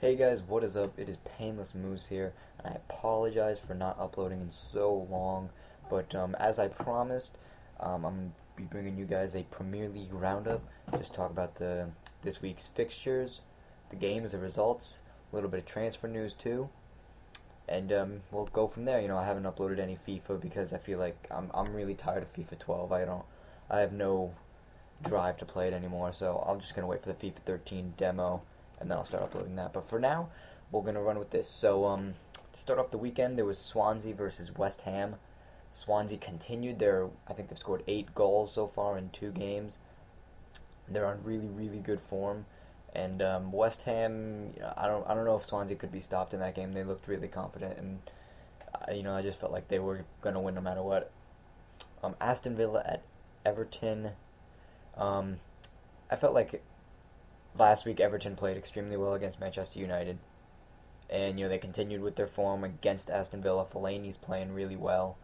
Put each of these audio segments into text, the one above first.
Hey guys, what is up? It is Painless Moose here, and I apologize for not uploading in so long, but as I promised, I'm going to be bringing you guys a Premier League roundup, just talk about this week's fixtures, the games, the results, a little bit of transfer news too, and we'll go from there. I haven't uploaded any FIFA because I feel like I'm really tired of FIFA 12. I have no drive to play it anymore, so I'm just going to wait for the FIFA 13 demo and then I'll start uploading that. But for now, we're gonna run with this. So to start off the weekend, there was Swansea versus West Ham. Swansea continued I think they've scored 8 goals so far in 2 games. They're on really, really good form. And West Ham, I don't know if Swansea could be stopped in that game. They looked really confident, and I just felt like they were gonna win no matter what. Aston Villa at Everton. I felt like last week Everton played extremely well against Manchester United, and they continued with their form against Aston Villa. Fellaini's playing really well,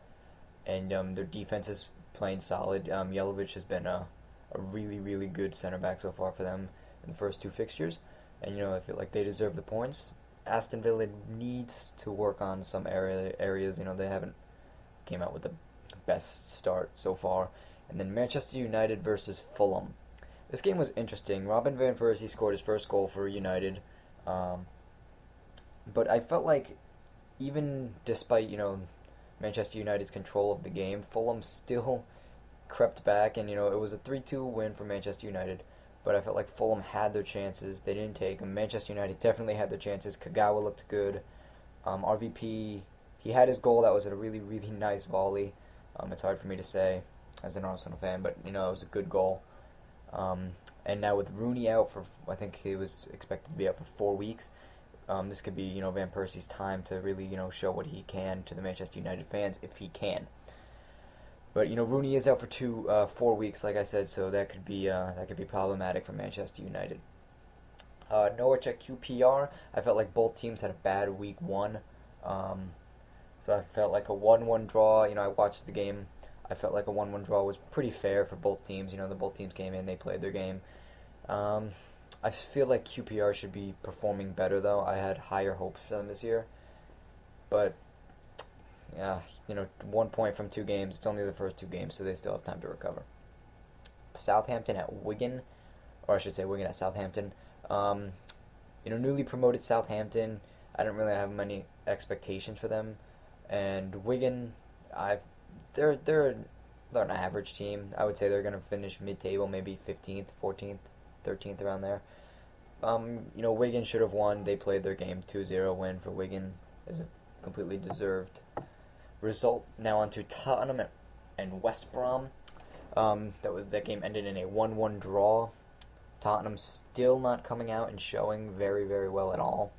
and their defense is playing solid. Jelovic has been a really, really good center back so far for them in the first 2 fixtures, and I feel like they deserve the points. Aston Villa needs to work on some areas. They haven't came out with the best start so far. And then Manchester United versus Fulham. This game was interesting. Robin van Persie scored his first goal for United, but I felt like even despite Manchester United's control of the game, Fulham still crept back, and it was a 3-2 win for Manchester United. But I felt like Fulham had their chances. They didn't take them. Manchester United definitely had their chances. Kagawa looked good. RVP, he had his goal. That was a really, really nice volley. It's hard for me to say as an Arsenal fan, but it was a good goal. And now with Rooney out for, I think he was expected to be out for 4 weeks, this could be, Van Persie's time to really, show what he can to the Manchester United fans, if he can. But, Rooney is out for 4 weeks, like I said, so that could be problematic for Manchester United. Norwich at QPR, I felt like both teams had a bad week 1. So I felt like a 1-1 draw. I watched the game. I felt like a 1-1 draw was pretty fair for both teams. The both teams came in, they played their game. I feel like QPR should be performing better, though. I had higher hopes for them this year. But, yeah, 1 point from 2 games. It's only the first 2 games, so they still have time to recover. Southampton at Wigan, or I should say Wigan at Southampton. Newly promoted Southampton, I didn't really have many expectations for them. And Wigan, they're an average team. I would say they're going to finish mid-table, maybe 15th, 14th, 13th, around there. Wigan should have won. They played their game. 2-0 win for Wigan is a completely deserved result. Now on to Tottenham and West Brom. That game ended in a 1-1 draw. Tottenham still not coming out and showing very, very well at all.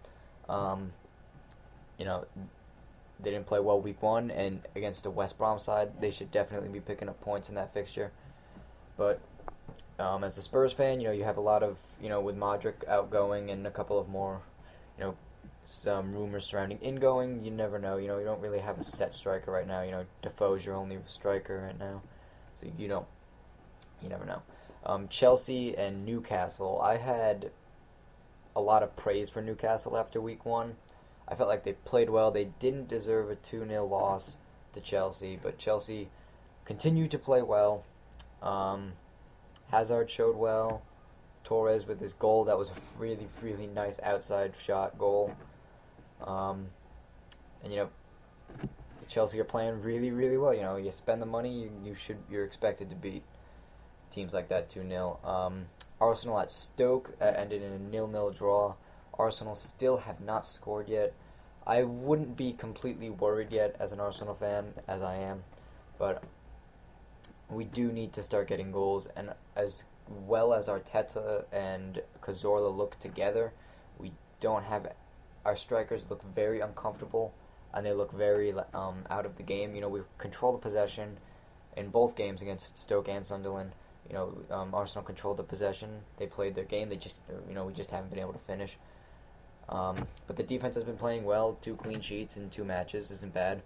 They didn't play well week 1, and against the West Brom side, they should definitely be picking up points in that fixture. But as a Spurs fan, you have a lot of, with Modric outgoing and a couple of more, some rumors surrounding ingoing. You never know. You don't really have a set striker right now. Defoe's your only striker right now, so you never know. Chelsea and Newcastle. I had a lot of praise for Newcastle after week 1. I felt like they played well. They didn't deserve a 2-0 loss to Chelsea, but Chelsea continued to play well. Hazard showed well. Torres with his goal, that was a really, really nice outside shot goal. Chelsea are playing really, really well. You spend the money, you're expected to beat teams like that 2-0. Arsenal at Stoke ended in a 0-0 draw. Arsenal still have not scored yet. I wouldn't be completely worried yet as an Arsenal fan, as I am, but we do need to start getting goals, and as well as Arteta and Cazorla look together, we don't have, our strikers look very uncomfortable, and they look very out of the game. We control the possession in both games against Stoke and Sunderland. Arsenal controlled the possession. They played their game. We just haven't been able to finish. But the defense has been playing well. 2 clean sheets in 2 matches isn't bad.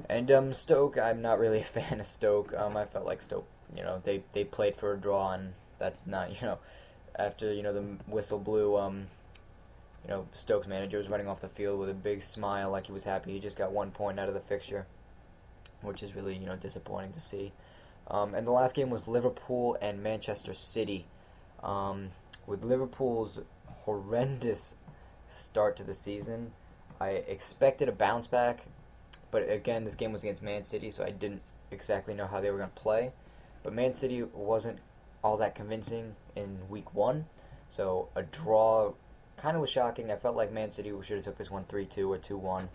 And Stoke, I'm not really a fan of Stoke. I felt like Stoke, they played for a draw, and that's not, after the whistle blew, Stokes manager was running off the field with a big smile, like he was happy he just got 1 point out of the fixture, which is really disappointing to see. And the last game was Liverpool and Manchester City. With Liverpool's horrendous start to the season, I expected a bounce back, but again, this game was against Man City, so I didn't exactly know how they were going to play. But Man City wasn't all that convincing in week 1, so a draw kind of was shocking. I felt like Man City should have took this one 3-2 or 2-1,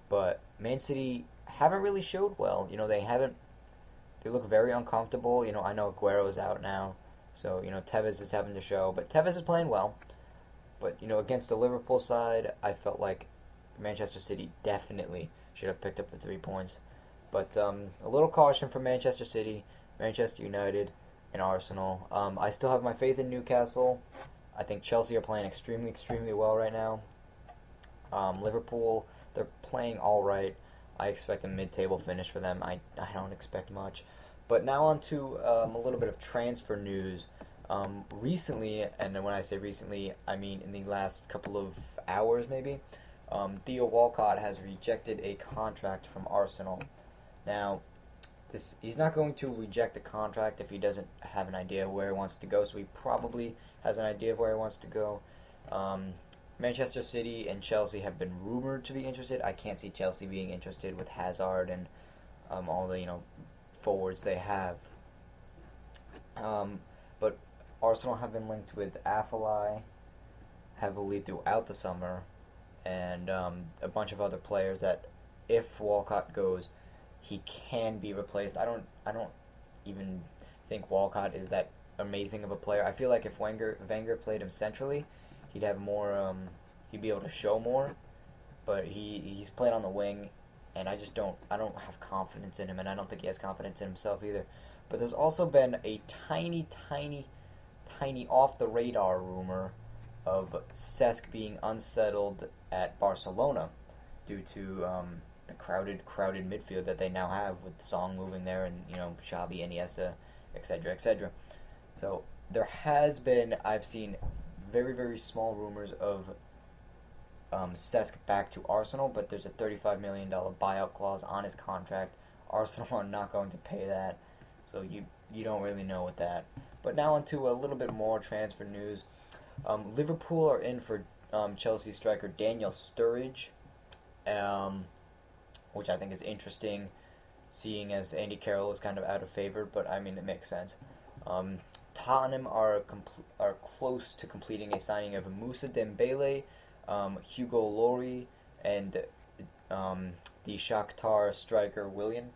but Man City haven't really showed well. They look very uncomfortable. I know Aguero's out now, so Tevez is having to show, but Tevez is playing well. But against the Liverpool side, I felt like Manchester City definitely should have picked up the 3 points. But a little caution for Manchester City, Manchester United, and Arsenal. I still have my faith in Newcastle. I think Chelsea are playing extremely, extremely well right now. Liverpool, they're playing all right. I expect a mid-table finish for them. I don't expect much. But now on to a little bit of transfer news. Recently, and when I say recently, I mean in the last couple of hours maybe, Theo Walcott has rejected a contract from Arsenal. Now, he's not going to reject a contract if he doesn't have an idea of where he wants to go, so he probably has an idea of where he wants to go. Manchester City and Chelsea have been rumored to be interested. I can't see Chelsea being interested with Hazard and all the forwards they have. But Arsenal have been linked with Afellay heavily throughout the summer, and a bunch of other players that, if Walcott goes, he can be replaced. I don't even think Walcott is that amazing of a player. I feel like if Wenger played him centrally, he'd have more. He'd be able to show more, but he's played on the wing, and I don't have confidence in him, and I don't think he has confidence in himself either. But there's also been a tiny off the radar rumor of Cesc being unsettled at Barcelona due to the crowded midfield that they now have, with Song moving there and Xavi, Iniesta, etc., etc. So there has been, I've seen very, very small rumors of Cesc back to Arsenal, but there's a $35 million buyout clause on his contract. Arsenal are not going to pay that, so you don't really know with that. But now onto a little bit more transfer news. Liverpool are in for Chelsea striker Daniel Sturridge, which I think is interesting, seeing as Andy Carroll is kind of out of favor, but I mean, it makes sense. Tottenham are close to completing a signing of Moussa Dembele, Hugo Lloris, and the Shakhtar striker Willian,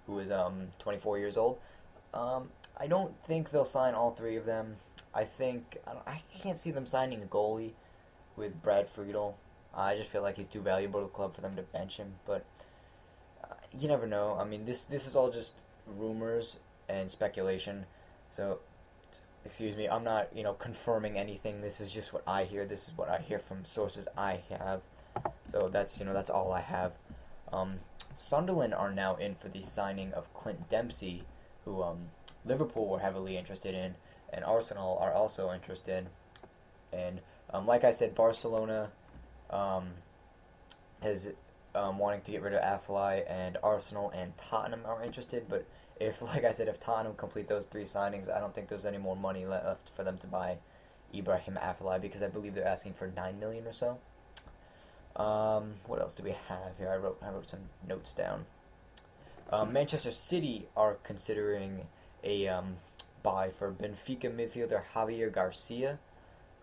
who is 24 years old. I don't think they'll sign all 3 of them. I can't see them signing a goalie with Brad Friedel. I just feel like he's too valuable to the club for them to bench him, but you never know. I mean, this is all just rumors and speculation, so excuse me, I'm not confirming anything. This is just what I hear. This is what I hear from sources I have. So that's all I have. Sunderland are now in for the signing of Clint Dempsey, who Liverpool were heavily interested in, and Arsenal are also interested. And like I said, Barcelona has wanting to get rid of Afellay, and Arsenal and Tottenham are interested. But if Tottenham complete those 3 signings, I don't think there's any more money left for them to buy Ibrahim Afellay, because I believe they're asking for $9 million or so. What else do we have here? I wrote some notes down. Manchester City are considering a buy for Benfica midfielder Javier Garcia,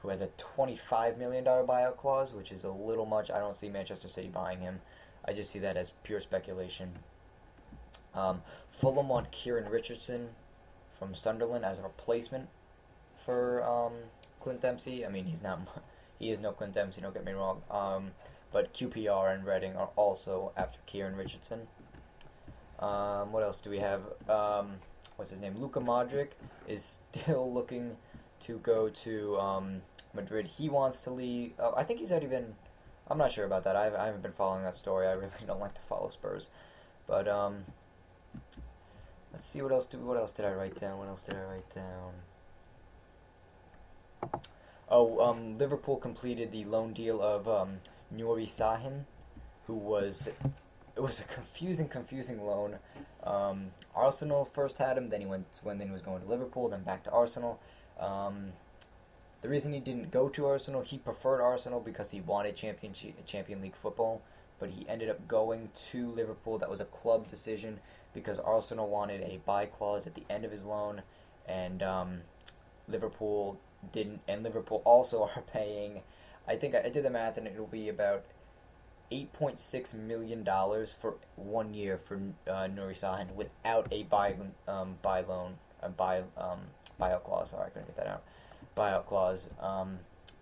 who has a $25 million buyout clause, which is a little much. I don't see Manchester City buying him. I just see that as pure speculation. Fulham want Kieran Richardson from Sunderland as a replacement for Clint Dempsey. I mean, he is no Clint Dempsey, don't get me wrong. But QPR and Reading are also after Kieran Richardson. What else do we have? What's his name? Luka Modric is still looking to go to Madrid. He wants to leave. I think he's already been. I'm not sure about that. I haven't been following that story. I really don't like to follow Spurs. But let's see, what else did I write down? Liverpool completed the loan deal of Nuri Sahin, who was it was a confusing loan. Arsenal first had him, then he was going to Liverpool, then back to Arsenal. Um, the reason he didn't go to Arsenal, he preferred Arsenal because he wanted Champion League football, but he ended up going to Liverpool. That was a club decision because Arsenal wanted a buy clause at the end of his loan, and Liverpool didn't. And Liverpool also are paying. I think I did the math, and it'll be about $8.6 million for 1 year for Nuri Sahin without a buy loan a buyout clause. Sorry, I couldn't get that out. Buyout clause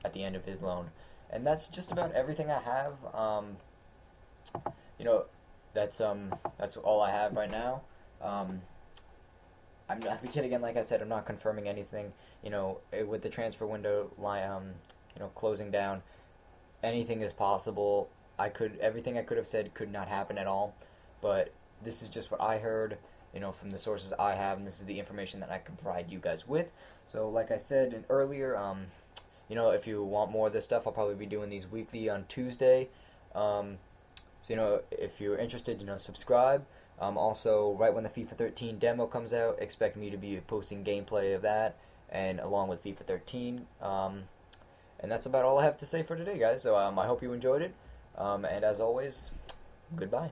at the end of his loan, and that's just about everything I have. You know, that's all I have right now. I'm not, again, like I said, I'm not confirming anything. With the transfer window closing down, anything is possible. Everything I could have said could not happen at all, but this is just what I heard, from the sources I have, and this is the information that I can provide you guys with. So, like I said earlier, if you want more of this stuff, I'll probably be doing these weekly on Tuesday. So, if you're interested, subscribe. Also, right when the FIFA 13 demo comes out, expect me to be posting gameplay of that, and along with FIFA 13. And that's about all I have to say for today, guys. So, I hope you enjoyed it. And as always, goodbye.